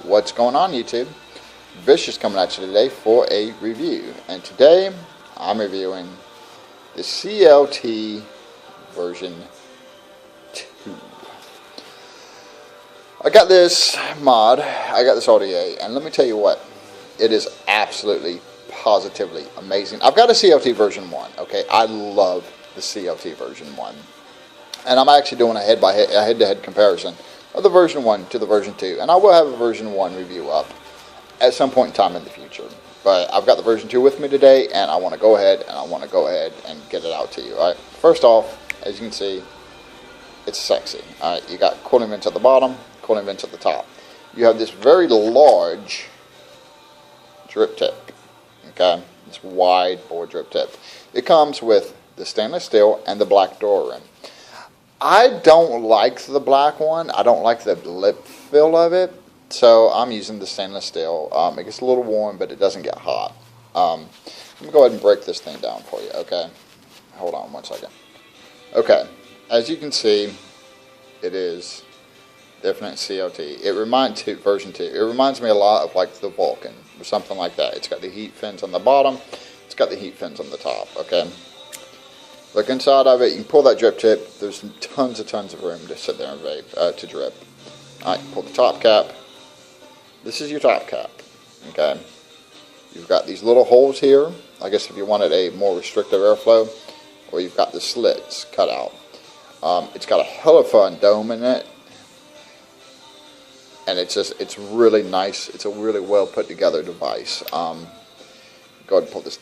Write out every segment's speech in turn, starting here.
What's going on, YouTube? Vicious coming at you today for a review, and today I'm reviewing the CLT version 2. I got this mod, I got this RDA, and let me tell you what, it is absolutely, positively amazing. I've got a CLT version 1, okay? I love the CLT version 1. And I'm actually doing a head-to-head comparison of the version 1 to the version 2. And I will have a version 1 review up at some point in time in the future. But I've got the version 2 with me today, and I want to go ahead and get it out to you. Alright, first off, as you can see, it's sexy. Alright, you got cooling vents at the bottom, cooling vents at the top. You have this very large drip tip. Okay, this wide bore drip tip. It comes with the stainless steel and the black door rim. I don't like the black one. I don't like the lip feel of it, so I'm using the stainless steel. It gets a little warm, but it doesn't get hot. Let me go ahead and break this thing down for you, okay? Hold on one second. Okay, as you can see, it is definite CLT. It reminds version 2. It reminds me a lot of like the Vulcan or something like that. It's got the heat fins on the bottom. It's got the heat fins on the top, okay? Look inside of it, you can pull that drip tip. There's tons of room to sit there and vape, to drip. Alright, pull the top cap. This is your top cap, okay? You've got these little holes here, I guess if you wanted a more restrictive airflow, or you've got the slits cut out. It's got a hella fun dome in it, and it's really nice. It's a really well put together device. Go ahead and pull this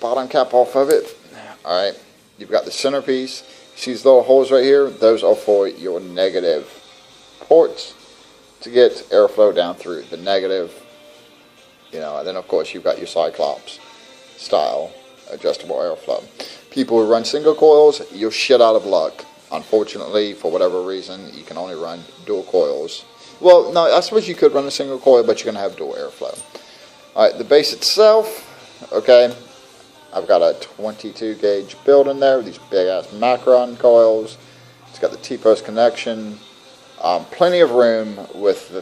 bottom cap off of it. Alright. You've got the centerpiece. See these little holes right here? Those are for your negative ports to get airflow down through the negative. You know, and then of course you've got your Cyclops style adjustable airflow. People who run single coils, you're shit out of luck. Unfortunately, for whatever reason, you can only run dual coils. Well, no, I suppose you could run a single coil, but you're going to have dual airflow. Alright, the base itself, okay. I've got a 22 gauge build in there with these big ass Macron coils. It's got the T-post connection. Plenty of room with the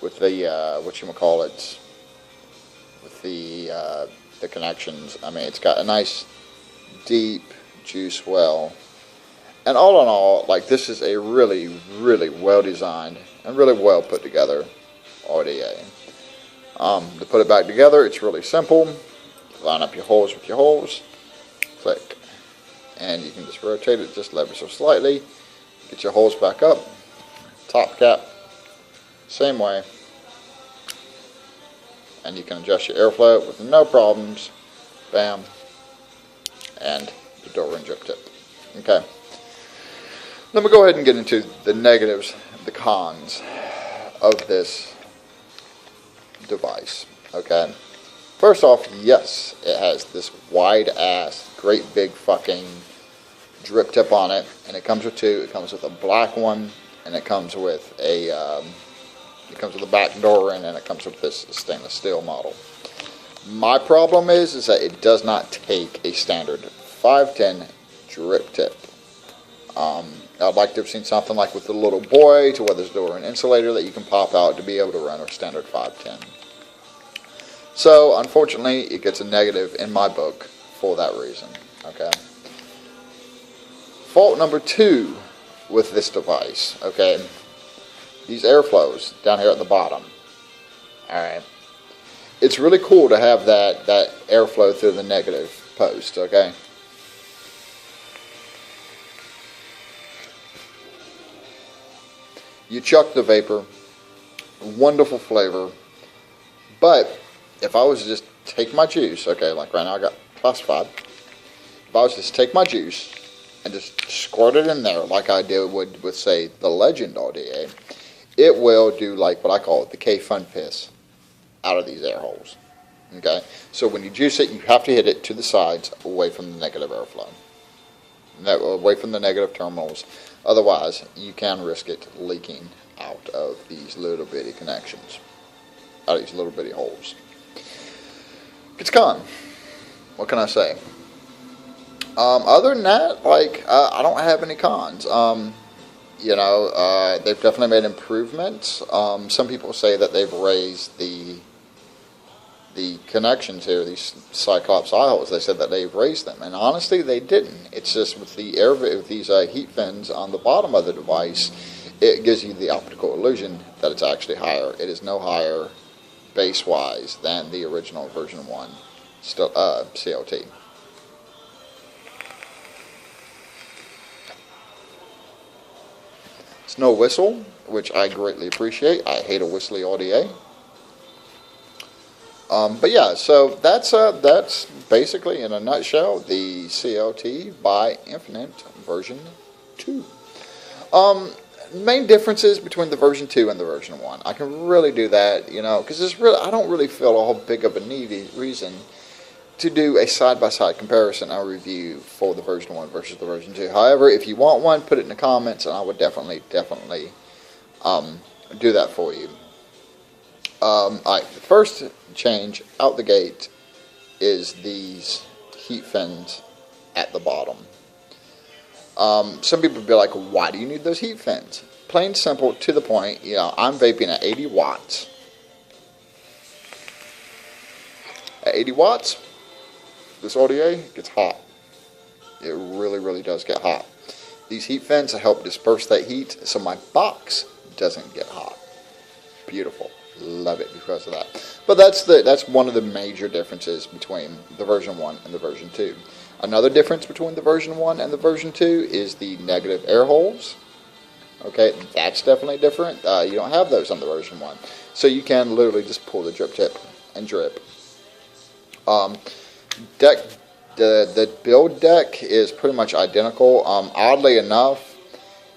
whatchamacallit, with the connections. I mean, it's got a nice deep juice well. And all in all, like, this is a really, really well designed and really well put together RDA. To put it back together, it's really simple. Line up your holes with your holes, click, and you can just rotate it just ever so slightly. Get your holes back up. Top cap, same way, and you can adjust your airflow with no problems. Bam, and the door ring drip tip. Okay. Let me go ahead and get into the negatives, the cons of this device. Okay, first off, yes, it has this wide ass, great big fucking drip tip on it, and it comes with two. It comes with a black one, and it comes with a back door in, and it comes with this stainless steel model. My problem is that it does not take a standard 510 drip tip. I'd like to have seen something like with the little boy, to where there's door and insulator that you can pop out to be able to run a standard 510. So, unfortunately, it gets a negative in my book for that reason. Okay. Fault number 2 with this device. Okay. These airflows down here at the bottom. Alright. It's really cool to have that airflow through the negative post. Okay. You chuck the vapor. Wonderful flavor. But if I was to just take my juice, okay, like right now I got classified. If I was to just take my juice and just squirt it in there like I did with say, the Legend RDA, it will do like what I call it, the K-Fun piss out of these air holes. Okay? So when you juice it, you have to hit it to the sides, away from the negative airflow. Away from the negative terminals. Otherwise, you can risk it leaking out of these little bitty connections. Out of these little bitty holes. It's con. What can I say? Other than that, like, I don't have any cons. You know, they've definitely made improvements. Some people say that they've raised the connections here, these Cyclops eye holes. They said that they've raised them, and honestly, they didn't. It's just with the with these heat fins on the bottom of the device, it gives you the optical illusion that it's actually higher. It is no higher base-wise than the original version 1 still CLT. It's no whistle, which I greatly appreciate. I hate a whistly audio. But yeah, so that's basically, in a nutshell, the CLT by Infinite version 2. Main differences between the version 2 and the version 1. I can really do that, you know, because I don't really feel a whole big of a reason to do a side-by-side comparison or review for the version 1 versus the version 2. However, if you want one, put it in the comments, and I would definitely do that for you. Alright, the first change out the gate is these heat fins at the bottom. Some people will be like, why do you need those heat fins? Plain simple, to the point. You know, I'm vaping at 80 watts. At 80 watts, this audio gets hot. It really, really does get hot. These heat fins help disperse that heat so my box doesn't get hot. Beautiful. Love it because of that. But that's one of the major differences between the version 1 and the version 2. Another difference between the version 1 and the version 2 is the negative air holes. Okay, that's definitely different. You don't have those on the version 1. So you can literally just pull the drip tip and drip. The build deck is pretty much identical. Oddly enough,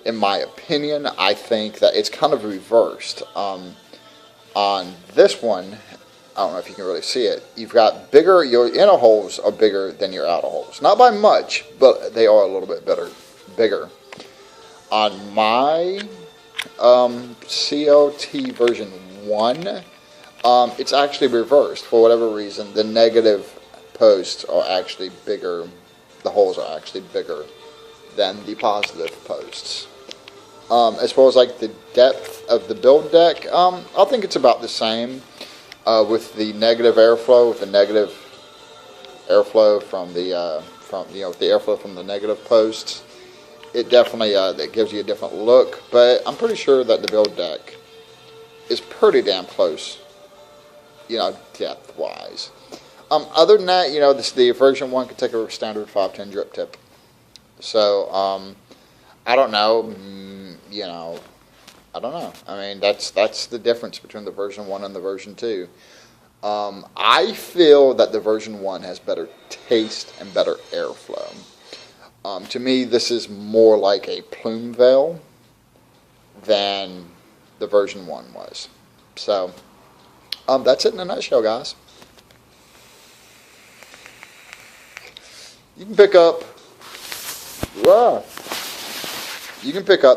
in my opinion, I think that it's kind of reversed. On this one, I don't know if you can really see it, you've got bigger, your inner holes are bigger than your outer holes. Not by much, but they are a little bit bigger. On my CLT version 1, it's actually reversed. For whatever reason, the negative posts are actually bigger, the holes are actually bigger than the positive posts. As far as like the depth of the build deck, I think it's about the same. With the negative airflow, with the negative airflow from the with the airflow from the negative posts, it definitely that gives you a different look. But I'm pretty sure that the build deck is pretty damn close, you know, depth wise. Other than that, you know, the version 1 can take a standard 510 drip tip. So I don't know. You know, I don't know. I mean, that's the difference between the version 1 and the version 2. I feel that the version 1 has better taste and better airflow. To me, this is more like a plume veil than the version 1 was. So, that's it in a nutshell, guys. You can pick up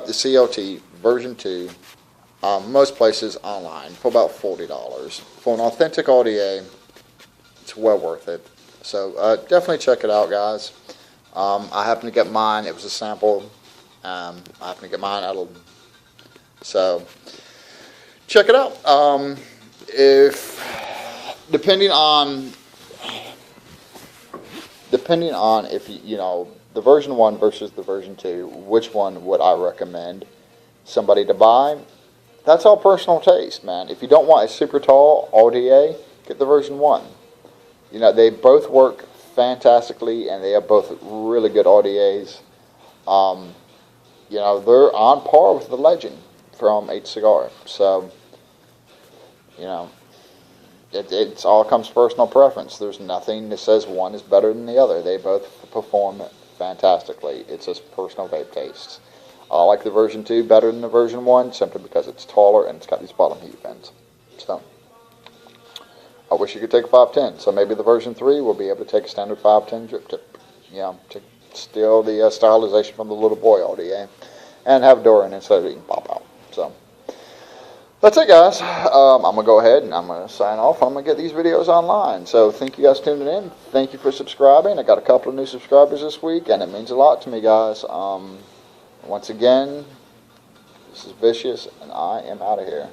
the CLT version 2 most places online for about $40. For an authentic audio, it's well worth it. So definitely check it out, guys. I happened to get mine. It was a sample. I happened to get mine out of... So check it out. Depending on if you know the version 1 versus the version 2, which one would I recommend somebody to buy? That's all personal taste, man. If you don't want a super tall audio, get the version 1. You know, they both work fantastically, and they have both really good audios. You know, they're on par with the Legend from H Cigar. So, you know, it's all comes to personal preference. There's nothing that says one is better than the other. They both perform fantastically. It's just personal vape tastes. I like the version 2 better than the version 1 simply because it's taller and it's got these bottom heat vents. So, I wish you could take a 510. So maybe the version 3 will be able to take a standard 510 drip tip. Yeah, to steal the stylization from the little boy audio and have a door in instead of eating pop out. So, that's it, guys. I'm going to go ahead and I'm going to sign off. I'm going to get these videos online. So thank you guys for tuning in. Thank you for subscribing. I got a couple of new subscribers this week, and it means a lot to me, guys. Once again, This is vicious, and I am out of here.